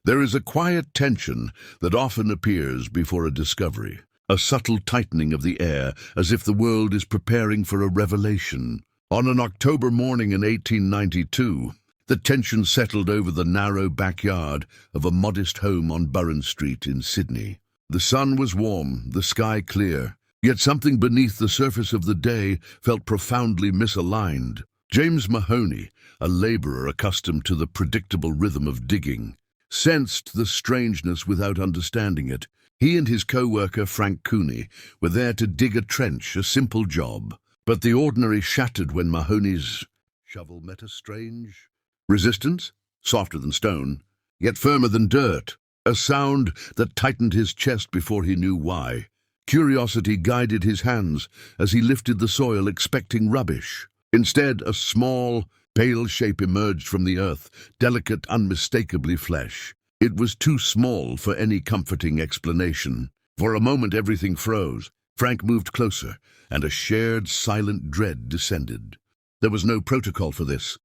There is a quiet tension that often appears before a discovery, a subtle tightening of the air as if the world is preparing for a revelation. On an October morning in 1892, the tension settled over the narrow backyard of a modest home on Burren Street in Sydney. The sun was warm, the sky clear, yet something beneath the surface of the day felt profoundly misaligned. James Mahoney, a labourer accustomed to the predictable rhythm of digging, sensed the strangeness without understanding it. He and his co-worker Frank Cooney were there to dig a trench, a simple job. But the ordinary shattered when Mahoney's shovel met a strange resistance, softer than stone, yet firmer than dirt, a sound that tightened his chest before he knew why. Curiosity guided his hands as he lifted the soil, expecting rubbish. Instead, a small, pale shape emerged from the earth, delicate, unmistakably flesh. It was too small for any comforting explanation. For a moment everything froze. Frank moved closer, and a shared, silent dread descended. There was no protocol for this.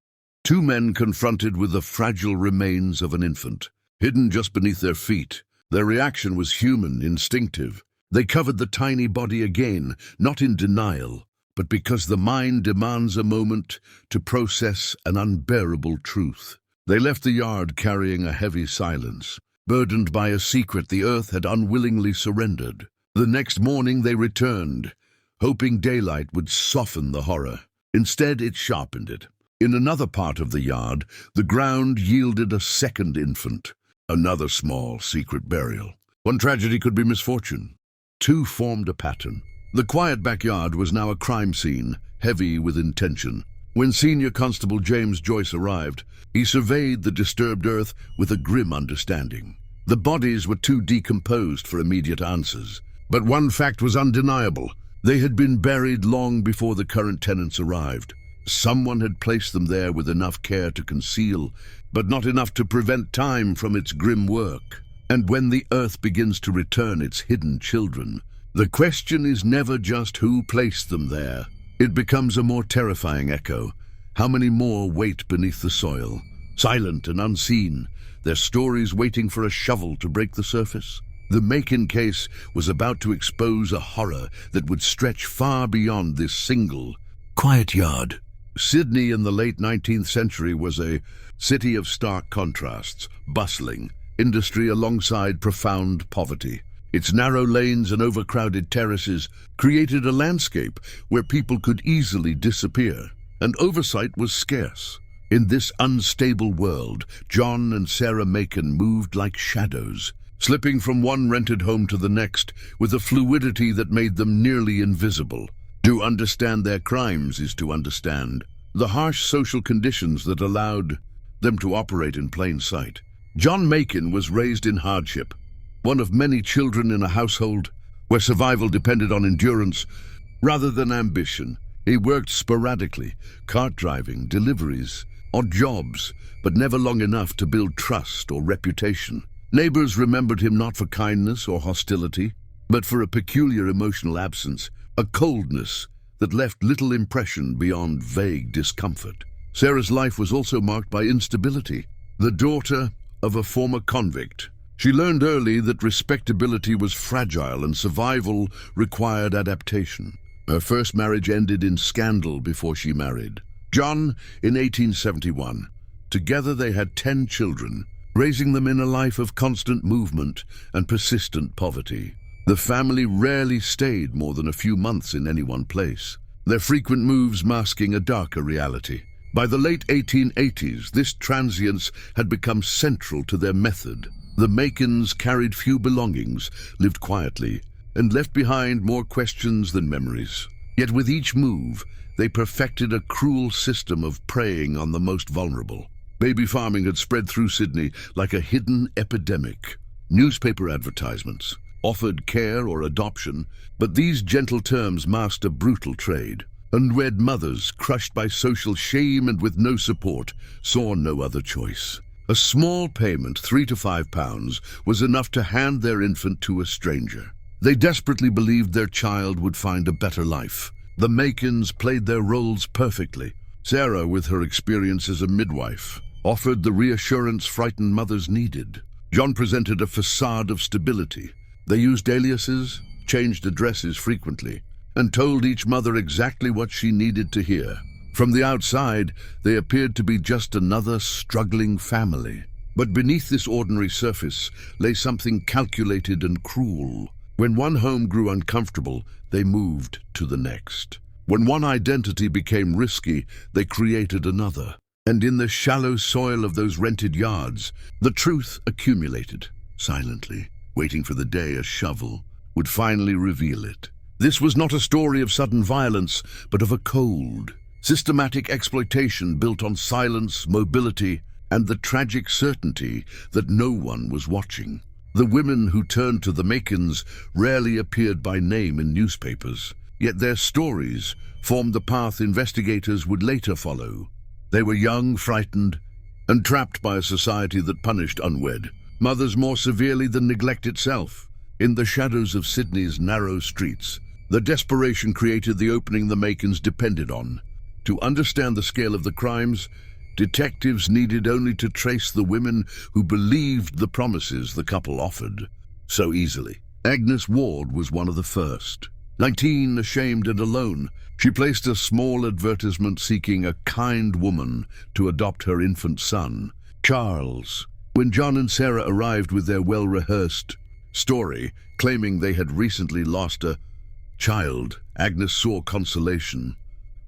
Two men confronted with the fragile remains of an infant, hidden just beneath their feet. Their reaction was human, instinctive. They covered the tiny body again, not in denial, but because the mind demands a moment to process an unbearable truth. They left the yard carrying a heavy silence, burdened by a secret the earth had unwillingly surrendered. The next morning they returned, hoping daylight would soften the horror. Instead, it sharpened it. In another part of the yard, the ground yielded a second infant, another small, secret burial. One tragedy could be misfortune. Two formed a pattern. The quiet backyard was now a crime scene, heavy with intention. When Senior Constable James Joyce arrived, he surveyed the disturbed earth with a grim understanding. The bodies were too decomposed for immediate answers. But one fact was undeniable. They had been buried long before the current tenants arrived. Someone had placed them there with enough care to conceal, but not enough to prevent time from its grim work. And when the earth begins to return its hidden children, the question is never just who placed them there. It becomes a more terrifying echo. How many more wait beneath the soil, silent and unseen, their stories waiting for a shovel to break the surface? The Macon case was about to expose a horror that would stretch far beyond this single, quiet yard. Sydney in the late 19th century was a city of stark contrasts, bustling, industry alongside profound poverty. Its narrow lanes and overcrowded terraces created a landscape where people could easily disappear, and oversight was scarce. In this unstable world, John and Sarah Macon moved like shadows, slipping from one rented home to the next with a fluidity that made them nearly invisible. To understand their crimes is to understand the harsh social conditions that allowed them to operate in plain sight. John Macon was raised in hardship, one of many children in a household where survival depended on endurance rather than ambition. He worked sporadically, cart driving, deliveries, odd jobs, but never long enough to build trust or reputation. Neighbors remembered him not for kindness or hostility, but for a peculiar emotional absence, a coldness that left little impression beyond vague discomfort. Sarah's life was also marked by instability. The daughter of a former convict, she learned early that respectability was fragile and survival required adaptation. Her first marriage ended in scandal before she married John in 1871. Together they had 10 children, raising them in a life of constant movement and persistent poverty. The family rarely stayed more than a few months in any one place, their frequent moves masking a darker reality. By the late 1880s, this transience had become central to their method. The Macons carried few belongings, lived quietly, and left behind more questions than memories. Yet with each move, they perfected a cruel system of preying on the most vulnerable. Baby farming had spread through Sydney like a hidden epidemic. Newspaper advertisements offered care or adoption, but these gentle terms masked a brutal trade. Unwed mothers, crushed by social shame and with no support, saw no other choice. A small payment, £3 to £5, was enough to hand their infant to a stranger. They desperately believed their child would find a better life. The Macons played their roles perfectly. Sarah, with her experience as a midwife, offered the reassurance frightened mothers needed. John presented a facade of stability. They used aliases, changed addresses frequently, and told each mother exactly what she needed to hear. From the outside, they appeared to be just another struggling family. But beneath this ordinary surface lay something calculated and cruel. When one home grew uncomfortable, they moved to the next. When one identity became risky, they created another. And in the shallow soil of those rented yards, the truth accumulated, silently, waiting for the day a shovel would finally reveal it. This was not a story of sudden violence, but of a cold, systematic exploitation built on silence, mobility, and the tragic certainty that no one was watching. The women who turned to the Makins rarely appeared by name in newspapers, yet their stories formed the path investigators would later follow. They were young, frightened, and trapped by a society that punished unwed mothers more severely than neglect itself. In the shadows of Sydney's narrow streets, the desperation created the opening the Makins depended on. To understand the scale of the crimes, detectives needed only to trace the women who believed the promises the couple offered so easily. Agnes Ward was one of the first. 19, ashamed and alone, she placed a small advertisement seeking a kind woman to adopt her infant son, Charles. When John and Sarah arrived with their well-rehearsed story, claiming they had recently lost a child, Agnes saw consolation.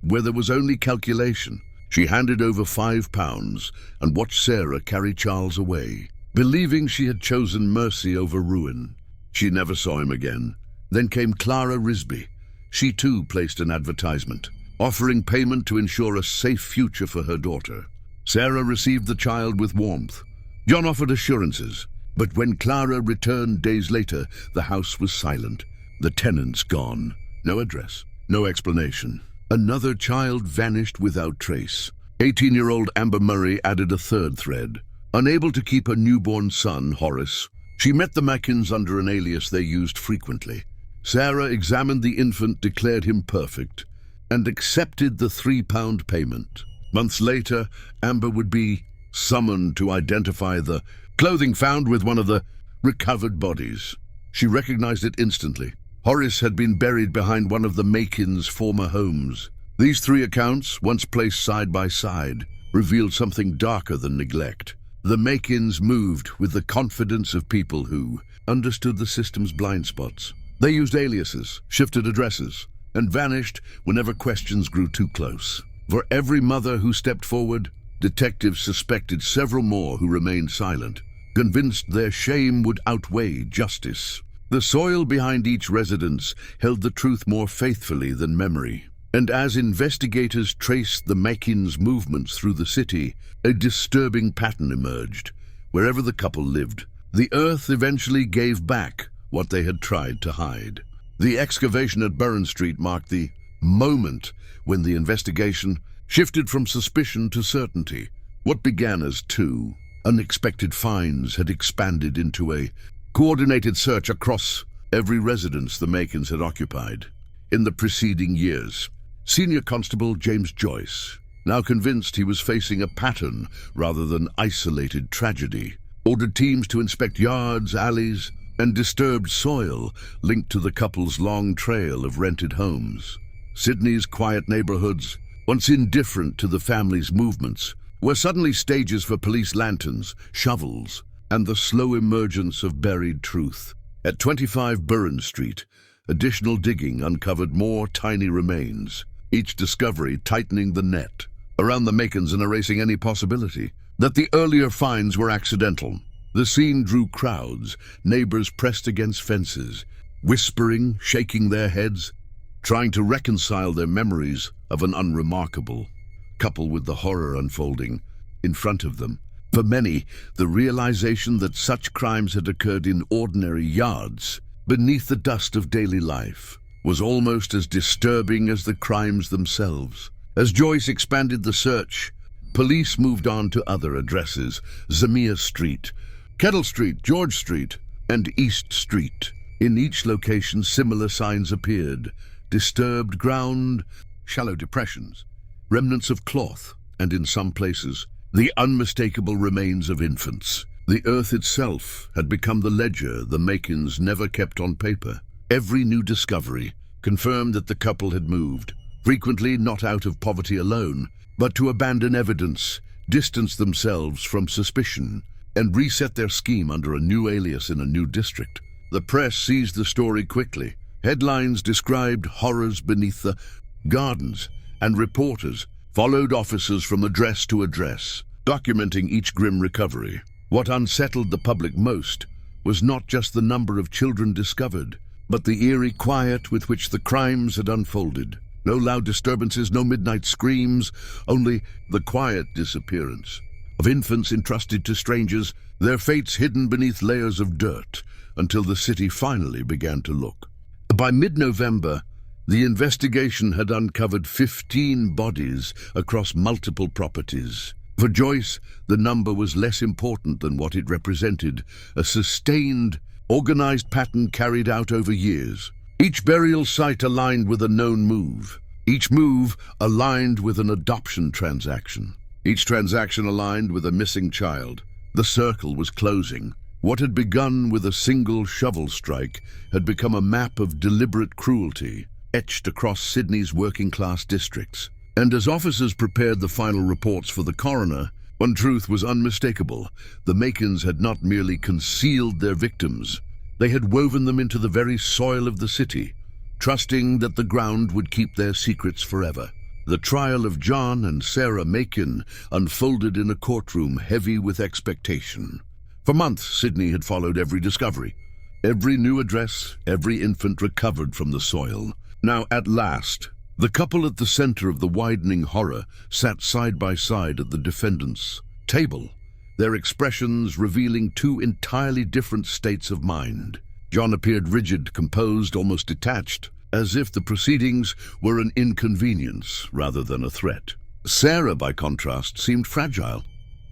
Where there was only calculation, she handed over £5 and watched Sarah carry Charles away, believing she had chosen mercy over ruin. She never saw him again. Then came Clara Risby. She too placed an advertisement, offering payment to ensure a safe future for her daughter. Sarah received the child with warmth. John offered assurances, but when Clara returned days later, the house was silent. The tenants gone. No address, no explanation. Another child vanished without trace. 18-year-old Amber Murray added a third thread. Unable to keep her newborn son, Horace, she met the Makins under an alias they used frequently. Sarah examined the infant, declared him perfect, and accepted the £3 payment. Months later, Amber would be summoned to identify the clothing found with one of the recovered bodies. She recognized it instantly. Horace had been buried behind one of the Makins' former homes. These three accounts, once placed side by side, revealed something darker than neglect. The Makins moved with the confidence of people who understood the system's blind spots. They used aliases, shifted addresses, and vanished whenever questions grew too close. For every mother who stepped forward, detectives suspected several more who remained silent, convinced their shame would outweigh justice. The soil behind each residence held the truth more faithfully than memory. And as investigators traced the Makins' movements through the city, a disturbing pattern emerged. Wherever the couple lived, the earth eventually gave back what they had tried to hide. The excavation at Burren Street marked the moment when the investigation shifted from suspicion to certainty. What began as two unexpected finds had expanded into a coordinated search across every residence the Makins had occupied. In the preceding years, Senior Constable James Joyce, now convinced he was facing a pattern rather than isolated tragedy, ordered teams to inspect yards, alleys, and disturbed soil linked to the couple's long trail of rented homes. Sydney's quiet neighborhoods, once indifferent to the family's movements, were suddenly stages for police lanterns, shovels, and the slow emergence of buried truth. At 25 Burren Street, additional digging uncovered more tiny remains, each discovery tightening the net around the Makins and erasing any possibility that the earlier finds were accidental. The scene drew crowds, neighbors pressed against fences, whispering, shaking their heads, trying to reconcile their memories of an unremarkable couple with the horror unfolding in front of them. For many, the realization that such crimes had occurred in ordinary yards, beneath the dust of daily life, was almost as disturbing as the crimes themselves. As Joyce expanded the search, police moved on to other addresses: Zamia Street, Kettle Street, George Street, and East Street. In each location, similar signs appeared: disturbed ground, shallow depressions, remnants of cloth, and in some places, the unmistakable remains of infants. The earth itself had become the ledger the Makins never kept on paper. Every new discovery confirmed that the couple had moved, frequently not out of poverty alone, but to abandon evidence, distance themselves from suspicion, and reset their scheme under a new alias in a new district. The press seized the story quickly. Headlines described horrors beneath the gardens, and reporters followed officers from address to address, documenting each grim recovery. What unsettled the public most was not just the number of children discovered, but the eerie quiet with which the crimes had unfolded. No loud disturbances, no midnight screams, only the quiet disappearance of infants entrusted to strangers, their fates hidden beneath layers of dirt, until the city finally began to look. By mid-November, the investigation had uncovered 15 bodies across multiple properties. For Joyce, the number was less important than what it represented, a sustained, organized pattern carried out over years. Each burial site aligned with a known move. Each move aligned with an adoption transaction. Each transaction aligned with a missing child. The circle was closing. What had begun with a single shovel strike had become a map of deliberate cruelty, etched across Sydney's working-class districts. And as officers prepared the final reports for the coroner, one truth was unmistakable. The Makins had not merely concealed their victims, they had woven them into the very soil of the city, trusting that the ground would keep their secrets forever. The trial of John and Sarah Makin unfolded in a courtroom heavy with expectation. For months, Sydney had followed every discovery, every new address, every infant recovered from the soil. Now, at last, the couple at the center of the widening horror sat side by side at the defendant's table, their expressions revealing two entirely different states of mind. John appeared rigid, composed, almost detached, as if the proceedings were an inconvenience rather than a threat. Sarah, by contrast, seemed fragile,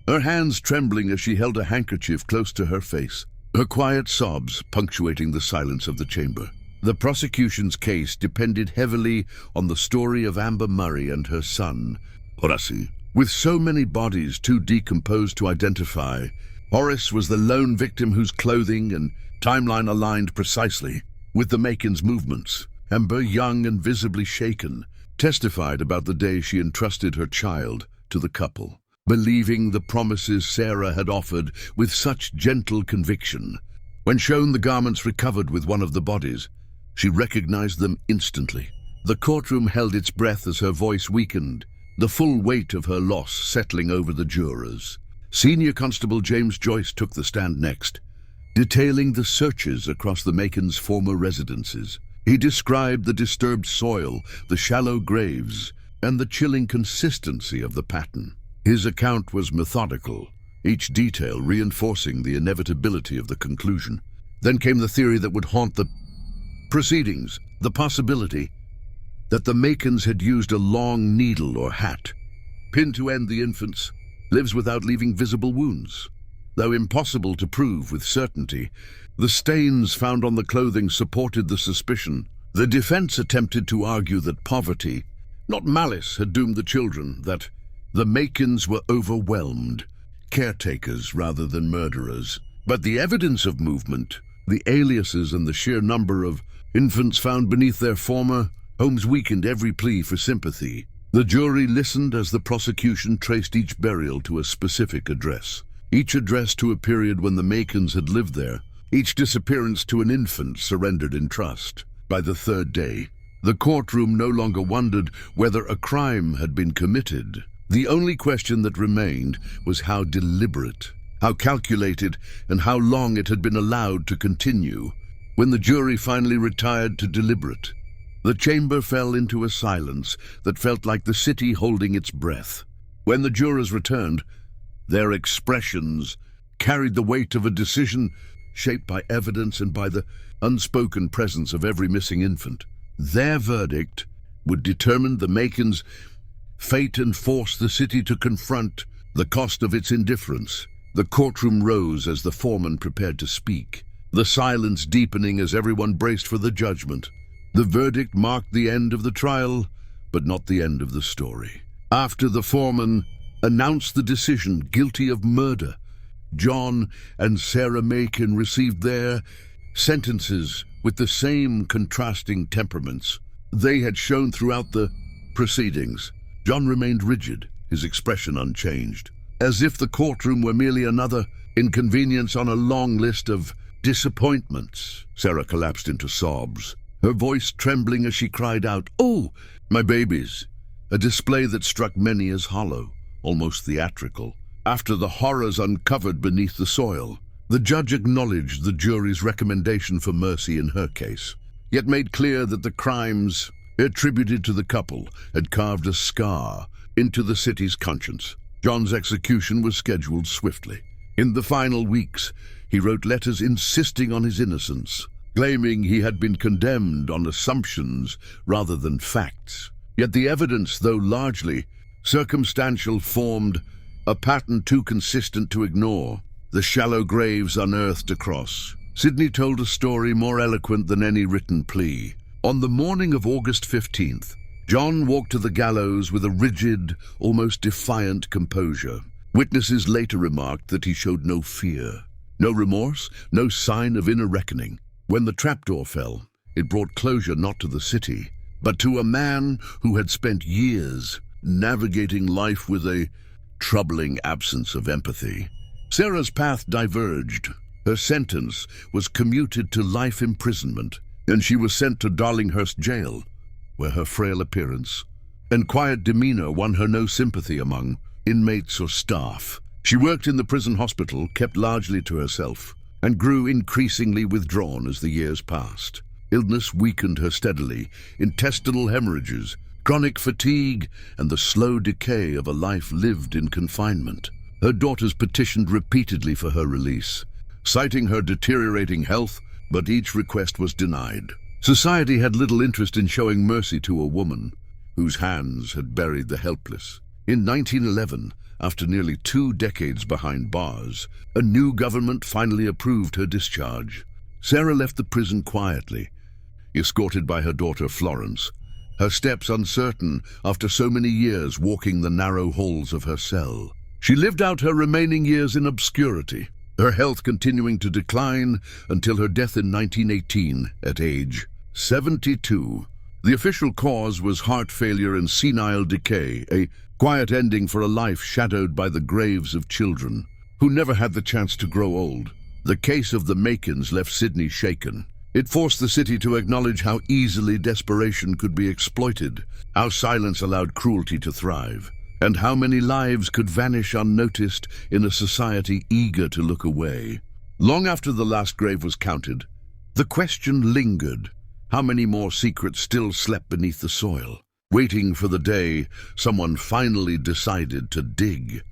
her hands trembling as she held a handkerchief close to her face, her quiet sobs punctuating the silence of the chamber. The prosecution's case depended heavily on the story of Amber Murray and her son, Horace. With so many bodies too decomposed to identify, Horace was the lone victim whose clothing and timeline aligned precisely with the Makins' movements. Amber, young and visibly shaken, testified about the day she entrusted her child to the couple, believing the promises Sarah had offered with such gentle conviction. When shown the garments recovered with one of the bodies, she recognized them instantly. The courtroom held its breath as her voice weakened, the full weight of her loss settling over the jurors. Senior Constable James Joyce took the stand next, detailing the searches across the Makins' former residences. He described the disturbed soil, the shallow graves, and the chilling consistency of the pattern. His account was methodical, each detail reinforcing the inevitability of the conclusion. Then came the theory that would haunt the proceedings, the possibility that the Makins had used a long needle or hat, pinned to end the infant's lives without leaving visible wounds. Though impossible to prove with certainty, the stains found on the clothing supported the suspicion. The defense attempted to argue that poverty, not malice, had doomed the children, that the Makins were overwhelmed, caretakers rather than murderers. But the evidence of movement, the aliases and the sheer number of infants found beneath their former homes weakened every plea for sympathy. The jury listened as the prosecution traced each burial to a specific address, each address to a period when the Makins had lived there, each disappearance to an infant surrendered in trust. By the third day, the courtroom no longer wondered whether a crime had been committed. The only question that remained was how deliberate, how calculated, and how long it had been allowed to continue. When the jury finally retired to deliberate, the chamber fell into a silence that felt like the city holding its breath. When the jurors returned, their expressions carried the weight of a decision shaped by evidence and by the unspoken presence of every missing infant. Their verdict would determine the Makins' fate and force the city to confront the cost of its indifference. The courtroom rose as the foreman prepared to speak, the silence deepening as everyone braced for the judgment. The verdict marked the end of the trial, but not the end of the story. After the foreman announced the decision, guilty of murder, John and Sarah Macon received their sentences with the same contrasting temperaments they had shown throughout the proceedings. John remained rigid, his expression unchanged, as if the courtroom were merely another inconvenience on a long list of disappointments. Sarah collapsed into sobs, her voice trembling as she cried out, "Oh, my babies!" a display that struck many as hollow, almost theatrical. After the horrors uncovered beneath the soil, the judge acknowledged the jury's recommendation for mercy in her case, yet made clear that the crimes attributed to the couple had carved a scar into the city's conscience. John's execution was scheduled swiftly. In the final weeks, he wrote letters insisting on his innocence, claiming he had been condemned on assumptions rather than facts. Yet the evidence, though largely circumstantial, formed a pattern too consistent to ignore. The shallow graves unearthed across. Sidney told a story more eloquent than any written plea. On the morning of August 15th, John walked to the gallows with a rigid, almost defiant composure. Witnesses later remarked that he showed no fear, no remorse, no sign of inner reckoning. When the trapdoor fell, it brought closure not to the city, but to a man who had spent years navigating life with a troubling absence of empathy. Sarah's path diverged. Her sentence was commuted to life imprisonment, and she was sent to Darlinghurst Jail, where her frail appearance and quiet demeanor won her no sympathy among inmates or staff. She worked in the prison hospital, kept largely to herself, and grew increasingly withdrawn as the years passed. Illness weakened her steadily, intestinal hemorrhages, chronic fatigue, and the slow decay of a life lived in confinement. Her daughters petitioned repeatedly for her release, citing her deteriorating health, but each request was denied. Society had little interest in showing mercy to a woman whose hands had buried the helpless. In 1911, after nearly 2 decades behind bars, a new government finally approved her discharge. Sarah left the prison quietly, escorted by her daughter Florence, her steps uncertain after so many years walking the narrow halls of her cell. She lived out her remaining years in obscurity, her health continuing to decline until her death in 1918 at age 72. The official cause was heart failure and senile decay, a quiet ending for a life shadowed by the graves of children who never had the chance to grow old. The case of the Macons left Sidney shaken. It forced the city to acknowledge how easily desperation could be exploited, how silence allowed cruelty to thrive, and how many lives could vanish unnoticed in a society eager to look away. Long after the last grave was counted, the question lingered: how many more secrets still slept beneath the soil, waiting for the day someone finally decided to dig?